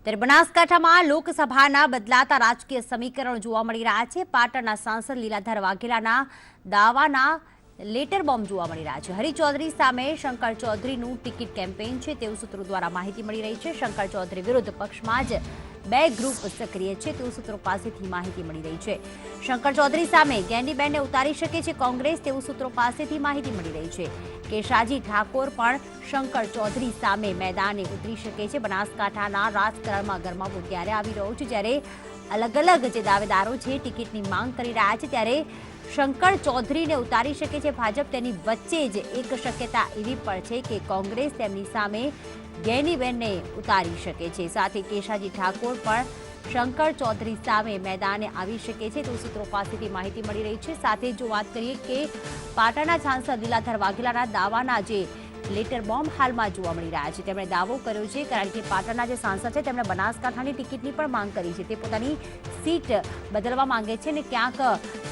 ત્યારે બનાસકાંઠામાં લોકસભાના બદલાતા રાજકીય સમીકરણ જોવા મળી રહ્યા છે। પાટણના સાંસદ લીલાધર વાઘેલાના દાવાના લેટર બોમ્બ જોવા મળી રહ્યા છે। હરી ચૌધરી સામે શંકર ચૌધરીનું ટિકિટ કેમ્પેઇન છે તેવું સૂત્રો દ્વારા માહિતી મળી રહી છે। શંકર ચૌધરી વિરુદ્ધ પક્ષમાં જ બે ગ્રુપ સક્રિય છે તેવું સૂત્રો પાસેથી માહિતી મળી રહી છે। શંકર ચૌધરી સામે ગેનીબેનને ઉતારી શકે છે કોંગ્રેસ તેવું સૂત્રો પાસેથી માહિતી મળી રહી છે। કેશાજી ઠાકોર પણ શંકર ચૌધરી સામે મેદાને ઉતરી શકે છે। બનાસકાંઠાના રાજકારણમાં ગરમાવો ત્યારે આવી રહ્યો છે જ્યારે અલગ અલગ જે દાવેદારો છે ટિકિટની માંગ કરી રહ્યા છે ત્યારે શંકર ચૌધરીને ઉતારી શકે છે ભાજપ। તેની વચ્ચે જ એક શક્યતા એવી પણ છે કે કોંગ્રેસ તેમની સામે ગેનીબેનને ઉતારી શકે છે। સાથે કેશાજી ઠાકોર પણ શંકર ચૌધરી સામે મેદાને આવી શકે છે તો સૂત્રો પાસેથી માહિતી મળી રહી છે। સાથે જો વાત કરીએ કે પાટણના સાંસદ લીલાધર વાઘેલાના દાવાના જે લેટર બોમ્બ હાલમાં જોવા મળી રહ્યા છે। તેમણે દાવો કર્યો છે કારણ કે પાટણના જે સાંસદ છે તેમણે બનાસકાંઠાની ટિકિટની પણ માંગ કરી છે। તે પોતાની સીટ બદલવા માંગે છે અને ક્યાંક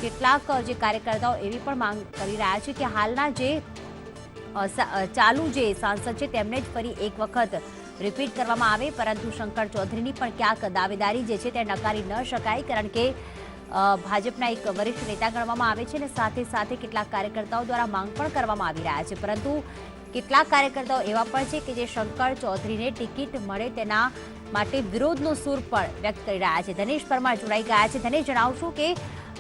કેટલાક જે કાર્યકર્તાઓ એવી પણ માંગ કરી રહ્યા છે કે હાલના જે ચાલુ જે સાંસદ છે તેમને જ ફરી એક વખત રિપીટ કરવામાં આવે, પરંતુ શંકર ચૌધરીની પણ ક્યાંક દાવેદારી જે છે તે નકારી ન શકાય કારણ કે ભાજપના એક વરિષ્ઠ નેતા ગણવામાં આવે છે અને સાથે સાથે કેટલાક કાર્યકર્તાઓ દ્વારા માંગ પણ કરવામાં આવી રહ્યા છે, પરંતુ કેટલાક કાર્યકર્તાઓ એવા પણ છે કે જે શંકર ચૌધરીને ટિકિટ મળે તેના માટે વિરોધનો સૂર પણ વ્યક્ત કરી રહ્યા છે। ધનેશ પરમાર જોડાઈ ગયા છે। ધનેશ, જણાવશો કે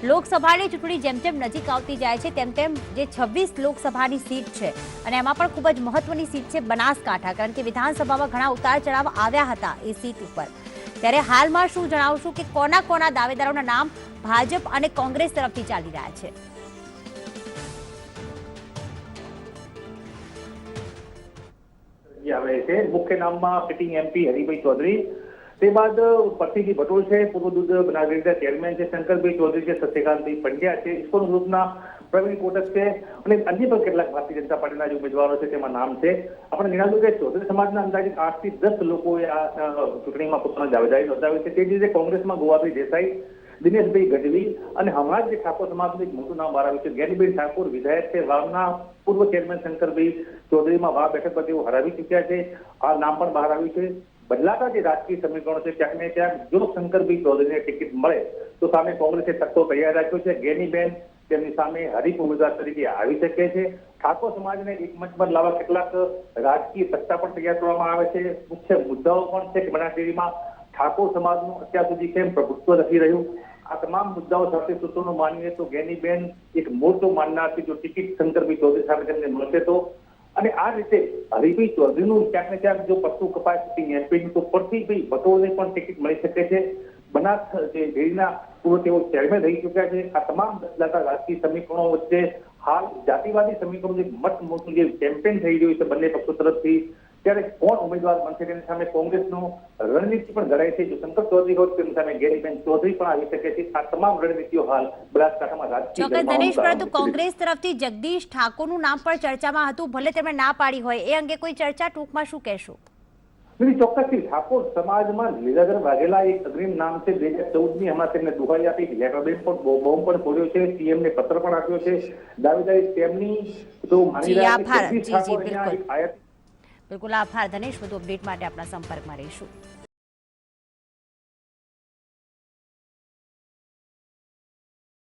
લોકસભાની ચૂંટણી જેમ જેમ નજીક આવતી જાય છે તેમ તેમ જે 26 લોકસભાની સીટ છે અને એમાં પણ ખૂબ જ મહત્વની સીટ છે બનાસકાંઠા, કારણ કે વિધાનસભામાં ઘણા ઉતાર ચઢાવ આવ્યા હતા એ સીટ ઉપર, ત્યારે હાલમાં શું જણાવશો કે કોના કોના દાવેદારોના નામ ભાજપ અને કોંગ્રેસ તરફથી ચાલી રહ્યા છે? આવે છે મુખ્ય નામમાં સિટિંગ એમપી હરિભાઈ ચૌધરી, તે બાદ પરથીજી ભટોલ છે, પૂર્વ દૂધ બનાસના ચેરમેન છે શંકરભાઈ ચૌધરી છે, સત્યકાંતભાઈ પંડ્યા છે, ઇસ્કોન ગ્રુપના પ્રવીણ કોટક છે અને અન્ય પણ કેટલાક ભારતીય જનતા પાર્ટીના જે ઉમેદવારો છે તેમાં નામ છે। આપણે જણાવ્યું કે ચૌધરી સમાજના અંદાજિત 8 થી 10 લોકોએ આ ચૂંટણીમાં પોતાની દાવેદારી નોંધાવી છે। તે જ રીતે કોંગ્રેસમાં ગોવાભાઈ દેસાઈ, દિનેશભાઈ ગઢવી અને હમણાં જ ઠાકોર સમાજનું એક મોટું નામ બહાર આવ્યું છે ગેનીબેન ઠાકોર, વિધાયક છે, વાવના પૂર્વ ચેરમેન શંકરભાઈ ચૌધરીમાં વાવ બેઠક પર તેઓ હરાવી ચૂક્યા છે, આ નામ પણ બહાર આવ્યું છે। બદલાતા જે રાજકીય સમીકરણો છે ક્યાંક ને ક્યાંક જો શંકરભાઈ ચૌધરીને ટિકિટ મળે તો સામે કોંગ્રેસે તખ્તો તૈયાર રાખ્યો છે। ગેનીબેન તેમની સામે હરીફ ઉમેદવાર તરીકે આવી શકે છે। ઠાકોર સમાજને એક મંચ પર લાવવા કેટલાક રાજકીય સત્તા પણ તૈયાર કરવામાં આવે છે। મુખ્ય મુદ્દાઓ પણ છે કે બનાસડેરીમાં ઠાકોર સમાજનું અત્યાર સુધી કેમ પ્રભુત્વ નથી રહ્યું, આ તમામ મુદ્દાઓ સાથે સૂત્રોનું માનીએ તો ગેનીબેન એક મોટો માનનાર છે જો ટિકિટ શંકરભાઈ ચૌધરી સામે તેમને મળશે તો। અને આ રીતે હરિભાઈ ચૌધરીનું ક્યાંક ને ક્યાંક જો પત્તું કપાય સિટિંગ એમપીનું તો પરથીભાઈ ભટોલને પણ ટિકિટ મળી શકે છે। બનાસ જે ડેરીના પૂર્વ તેઓ ચેરમેન રહી ચૂક્યા છે। આ તમામ બદલાતા રાજકીય સમીકરણો વચ્ચે હાલ જાતિવાદી સમીકરણો જે મત મોટું જે કેમ્પેન થઈ રહ્યું છે બંને પક્ષો તરફથી, ત્યારે કોણ ઉમેદવાર બનશે તેની સામે કોંગ્રેસનો રણનીતિ પણ ઘડાય છે। જો શંકર ચૌધરી હોત તેની સામે ગેનીબેન ચૌધરી પણ આવી શકે છે। આ તમામ રણનીતિઓ હાલ બનાસકાંઠામાં રાજકીય ચોક્કસ ધનેશ, પરંતુ કોંગ્રેસ તરફથી જગદીશ ઠાકોરનું નામ પણ ચર્ચામાં હતું, ભલે તેમણે ના પાડી હોય, એ અંગે કોઈ ચર્ચા? ટૂંકમાં શું કહેશો? ચોક્કસથી ઠાકોર સમાજમાં લીલાધર વાઘેલા એક અગ્રીમ નામ છે। 2014ની હમણાં તેમને દુહાઈ આપી, લેટર બોમ્બ પણ ખોલ્યો છે, સીએમ ને પત્ર પણ આપ્યો છે, દાવેદારી તેમની તો માની રહ્યા છે। બિલકુલ આભાર ધનેશ, વધુ અપડેટ માટે આપણા સંપર્કમાં રહીશું।